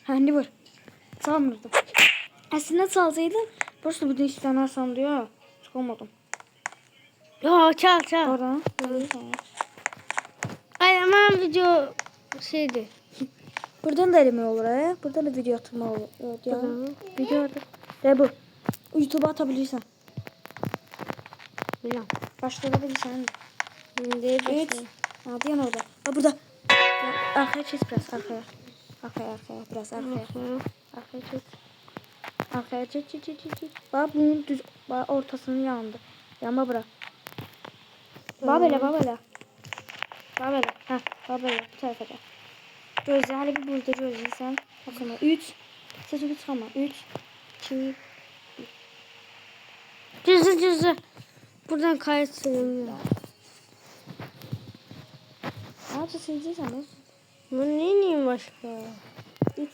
Hani vur. Çalmırdım. Aslında çalsaydım. Просто bir de işten alsam diyor. Çıkamadım. Yo çal. Oradan. Ay ama video şeydi. Buradan da eleme olur he. Buradan da video atma olur. Evet ya. Video atma. De bu. YouTube'a atabilirsen. Bilmem. Başlayabilirsen. Değil Evet. başlayalım. Ha diyen orada. Ha burada. Ya, arkaya çek biraz arkaya. Arkaya biraz arkaya. Arkaya çek. Arkaya çek. Bak bunun düz bak ortasını yandı. Yanma bırak. Bak böyle. Ha bak böyle. Bu tarafa gel. Gözle hadi bir burada gözle sen. Bakın 3. Sesini çıkarma. 3. 2. Cüzü. Buradan kayıt sığınıyor. Ağaçı sileceğiz ama. Bu neyim başka? 3.